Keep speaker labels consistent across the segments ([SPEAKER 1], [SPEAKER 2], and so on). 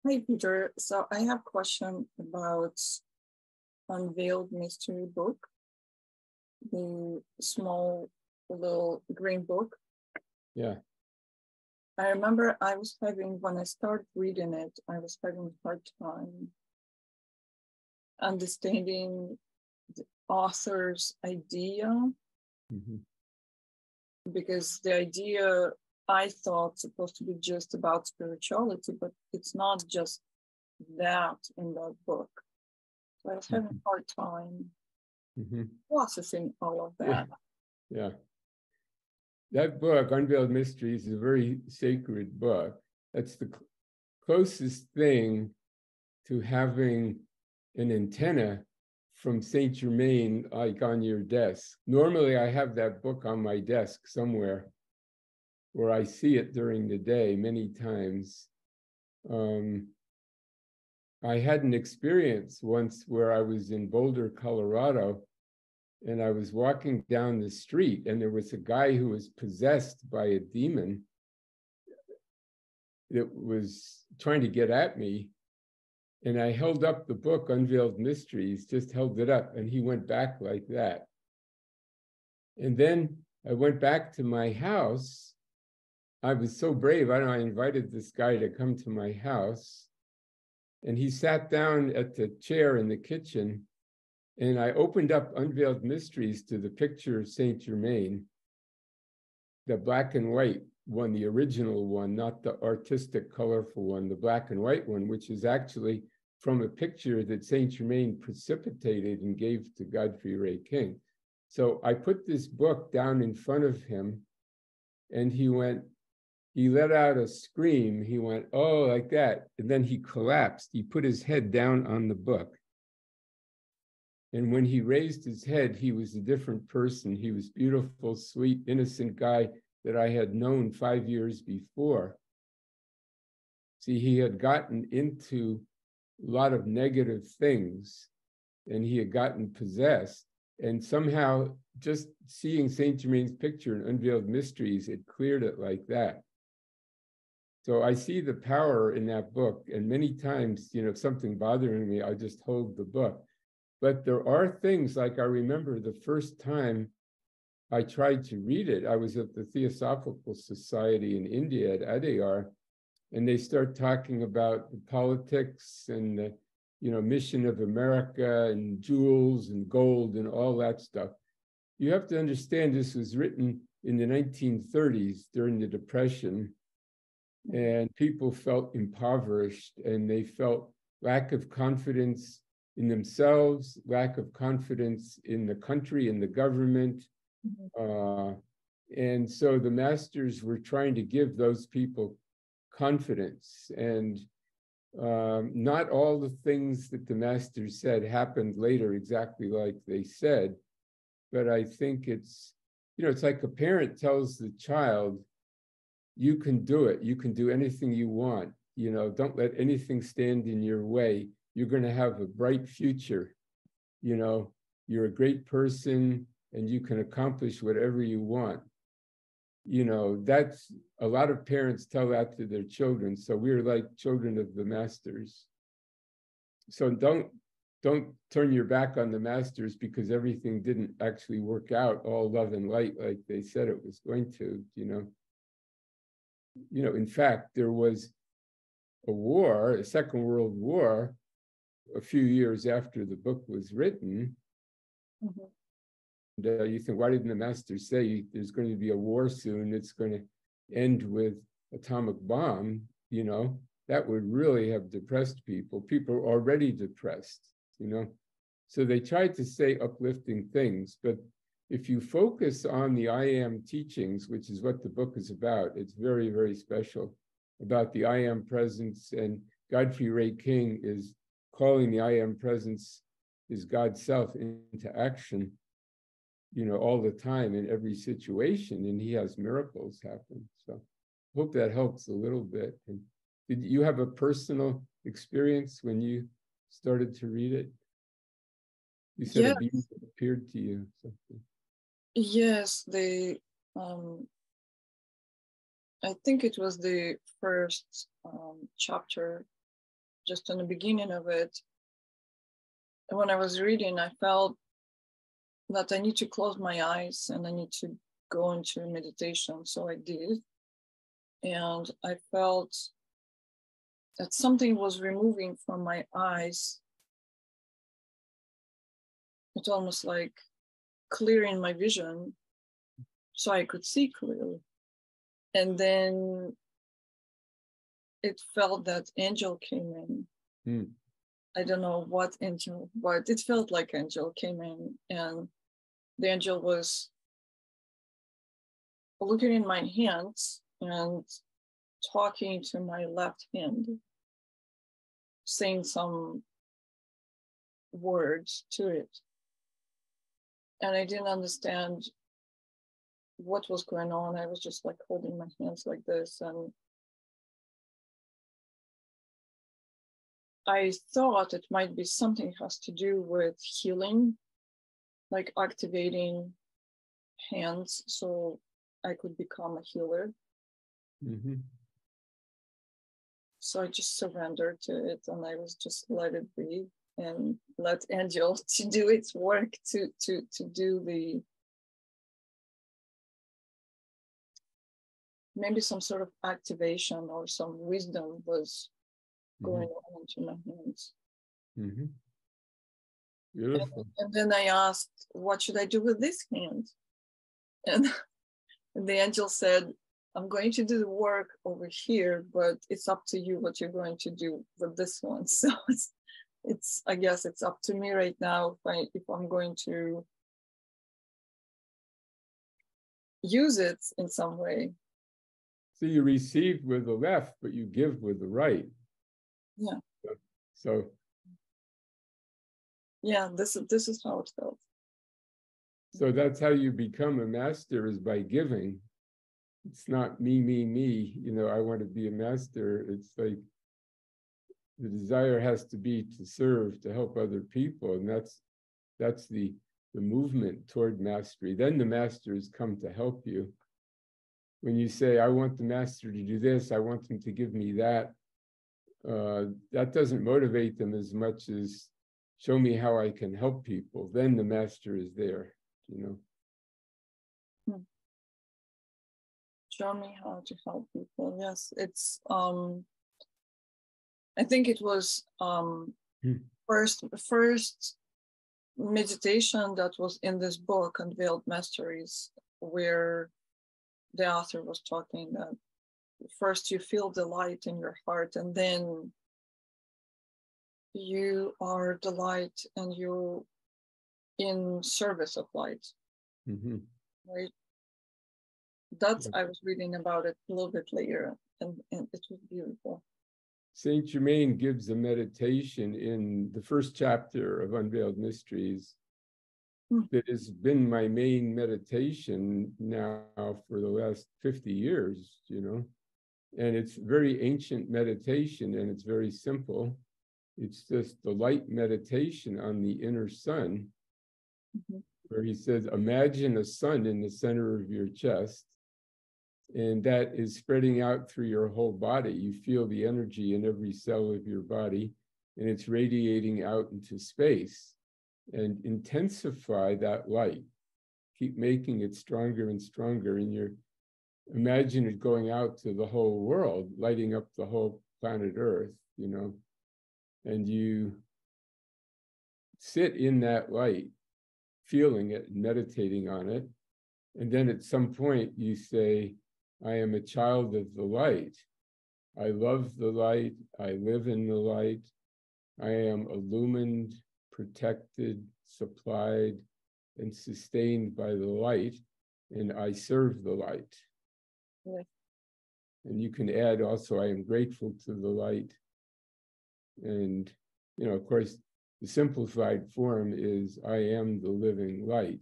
[SPEAKER 1] Hi, Peter. So I have a question about Unveiled Mystery Book, the small little green book.
[SPEAKER 2] Yeah.
[SPEAKER 1] I remember when I started reading it, I was having a hard time understanding the author's idea, because the idea I thought supposed to be just about spirituality, but it's not just that in that book. So I was having a hard time processing all of that.
[SPEAKER 2] Yeah. That book, Unveiled Mysteries, is a very sacred book. That's the closest thing to having an antenna from Saint Germain, like on your desk. Normally, I have that book on my desk somewhere where I see it during the day many times. I had an experience once where I was in Boulder, Colorado, and I was walking down the street, and there was a guy who was possessed by a demon that was trying to get at me. And I held up the book, Unveiled Mysteries, just held it up, and he went back like that. And then I went back to my house. I was so brave. I invited this guy to come to my house, and he sat down at the chair in the kitchen. And I opened up Unveiled Mysteries to the picture of Saint Germain, the black and white one, the original one, not the artistic, colorful one, the black and white one, which is actually from a picture that Saint Germain precipitated and gave to Godfrey Ray King. So I put this book down in front of him, and he let out a scream. He went, oh, like that. And then he collapsed. He put his head down on the book. And when he raised his head, he was a different person. He was beautiful, sweet, innocent guy that I had known 5 years before. See, he had gotten into a lot of negative things, and he had gotten possessed. And somehow, just seeing Saint Germain's picture in Unveiled Mysteries, it cleared it like that. So I see the power in that book. And many times, if something bothering me, I just hold the book. But there are things, like I remember the first time I tried to read it, I was at the Theosophical Society in India at Adyar, and they start talking about the politics and the mission of America and jewels and gold and all that stuff. You have to understand this was written in the 1930s during the Depression, and people felt impoverished, and they felt lack of confidence in themselves, lack of confidence in the country and the government. And so the masters were trying to give those people confidence. And not all the things that the masters said happened later exactly like they said. But I think it's like a parent tells the child, you can do it. You can do anything you want. Don't let anything stand in your way. You're going to have a bright future. You're a great person and you can accomplish whatever you want. That's a lot of parents tell that to their children. So we're like children of the masters. So don't turn your back on the masters because everything didn't actually work out all love and light like they said it was going to, in fact, there was a war, a Second World War, a few years after the book was written. And you think, why didn't the masters say there's going to be a war soon? It's going to end with atomic bomb. That would really have depressed people. People are already depressed. So they tried to say uplifting things, but if you focus on the I Am teachings, which is what the book is about, it's very, very special about the I Am presence. And Godfrey Ray King is calling the I Am presence, is God's self, into action, all the time in every situation. And he has miracles happen. So I hope that helps a little bit. And did you have a personal experience when you started to read it? You said a being appeared to you. Something.
[SPEAKER 1] Yes, I think it was the first chapter just in the beginning of it, when I was reading, I felt that I need to close my eyes and I need to go into meditation. So I did. And I felt that something was removing from my eyes. It's almost like clearing my vision so I could see clearly. And then it felt that angel came in. I don't know what angel, but it felt like angel came in, and the angel was looking in my hands and talking to my left hand, saying some words to it. And I didn't understand what was going on. I was just like holding my hands like this. And I thought it might be something has to do with healing, like activating hands so I could become a healer.
[SPEAKER 2] Mm-hmm.
[SPEAKER 1] So I just surrendered to it, and I was just let it be and let angel to do its work to do the maybe some sort of activation or some wisdom was going on into my hands.
[SPEAKER 2] Mm-hmm. Beautiful.
[SPEAKER 1] And then I asked, what should I do with this hand? And the angel said, I'm going to do the work over here, but it's up to you what you're going to do with this one. So it's I guess it's up to me right now if I'm going to use it in some way.
[SPEAKER 2] So you receive with the left, but you give with the right.
[SPEAKER 1] Yeah.
[SPEAKER 2] So
[SPEAKER 1] yeah, this is how it felt.
[SPEAKER 2] So that's how you become a master, is by giving. It's not me, I want to be a master. It's like the desire has to be to serve, to help other people. And that's the movement toward mastery. Then the masters come to help you. When you say, I want the master to do this, I want them to give me that, that doesn't motivate them as much as show me how I can help people. Then the master is there,
[SPEAKER 1] Show me how to help people. Yes, it's I think it was first meditation that was in this book, Unveiled Masteries, where the author was talking that first you feel the light in your heart, and then you are the light and you're in service of light. Right? That's I was reading about it a little bit later, and it was beautiful.
[SPEAKER 2] Saint Germain gives a meditation in the first chapter of Unveiled Mysteries that has been my main meditation now for the last 50 years, and it's very ancient meditation, and it's very simple. It's just the light meditation on the inner sun, where he says, imagine a sun in the center of your chest, and that is spreading out through your whole body. You feel the energy in every cell of your body, and it's radiating out into space. And intensify that light. Keep making it stronger and stronger. And imagine it going out to the whole world, lighting up the whole planet Earth, And you sit in that light, feeling it, meditating on it. And then at some point you say, I am a child of the light. I love the light. I live in the light. I am illumined, protected, supplied, and sustained by the light, and I serve the light.
[SPEAKER 1] Yeah.
[SPEAKER 2] And you can add also, I am grateful to the light. And, of course, the simplified form is, I am the living light.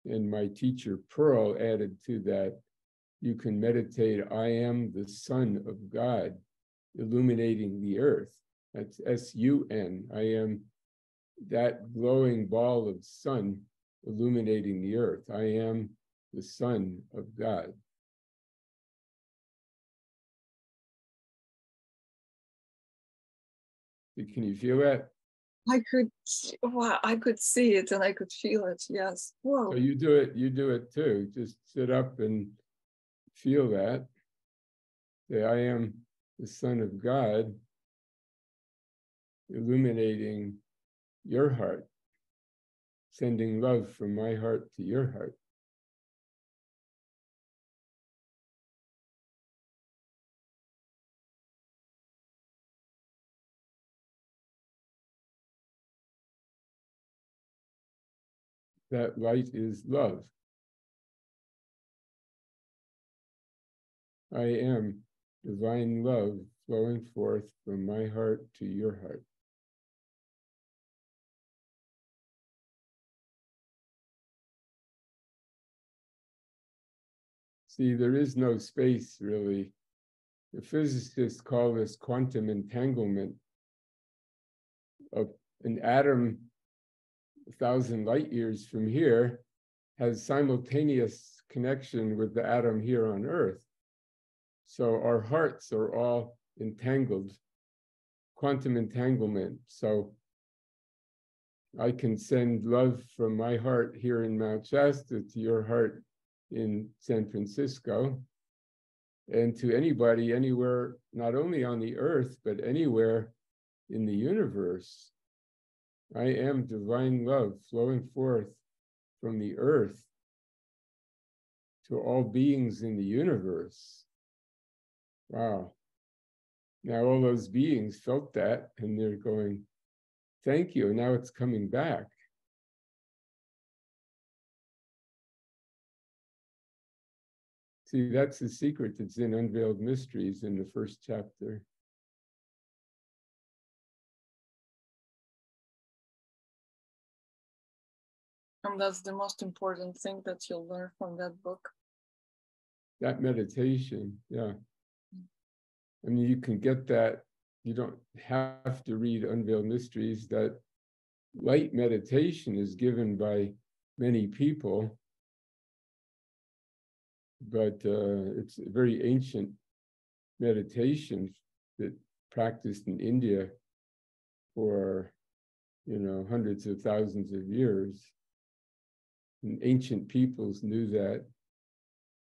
[SPEAKER 2] And my teacher, Pearl, added to that, you can meditate, I am the Son of God, illuminating the earth. That's S-U-N. I am that glowing ball of sun illuminating the earth. I am the Son of God. Can you feel that?
[SPEAKER 1] Wow, I could see it and I could feel it. Yes. Whoa.
[SPEAKER 2] So you do it too. Just sit up and feel that. Say, I am the Son of God, illuminating your heart, sending love from my heart to your heart. That light is love. I am divine love flowing forth from my heart to your heart. See, there is no space, really. The physicists call this quantum entanglement. An atom 1,000 light years from here has simultaneous connection with the atom here on Earth. So our hearts are all entangled, quantum entanglement. So I can send love from my heart here in Mount Shasta to your heart in San Francisco, and to anybody anywhere, not only on the earth, but anywhere in the universe. I am divine love flowing forth from the earth to all beings in the universe. Wow. Now all those beings felt that and they're going, thank you. Now it's coming back. See, that's the secret that's in Unveiled Mysteries in the first chapter.
[SPEAKER 1] And that's the most important thing that you'll learn from that book.
[SPEAKER 2] That meditation, yeah. I mean, you can get that. You don't have to read Unveiled Mysteries. That light meditation is given by many people, but it's a very ancient meditation that practiced in India for, hundreds of thousands of years. And ancient peoples knew that.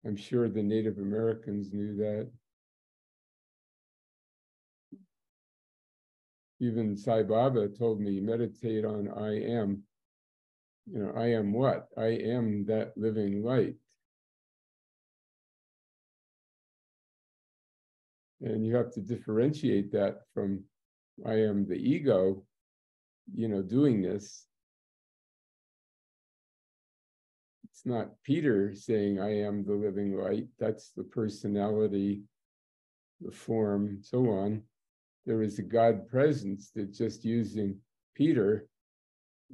[SPEAKER 2] I'm sure the Native Americans knew that. Even Sai Baba told me, meditate on I am. I am what? I am that living light. And you have to differentiate that from I am the ego, doing this. It's not Peter saying I am the living light. That's the personality, the form, so on. There is a God presence that's just using Peter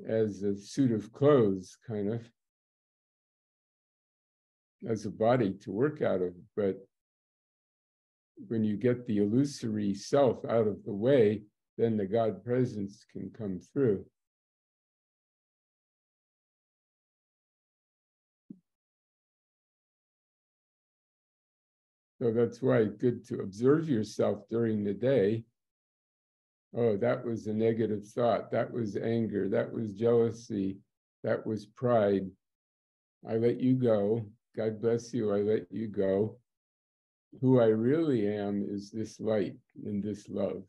[SPEAKER 2] as a suit of clothes, kind of, as a body to work out of. But when you get the illusory self out of the way, then the God presence can come through. So that's why it's good to observe yourself during the day. Oh, that was a negative thought. That was anger. That was jealousy. That was pride. I let you go. God bless you. I let you go. Who I really am is this light and this love.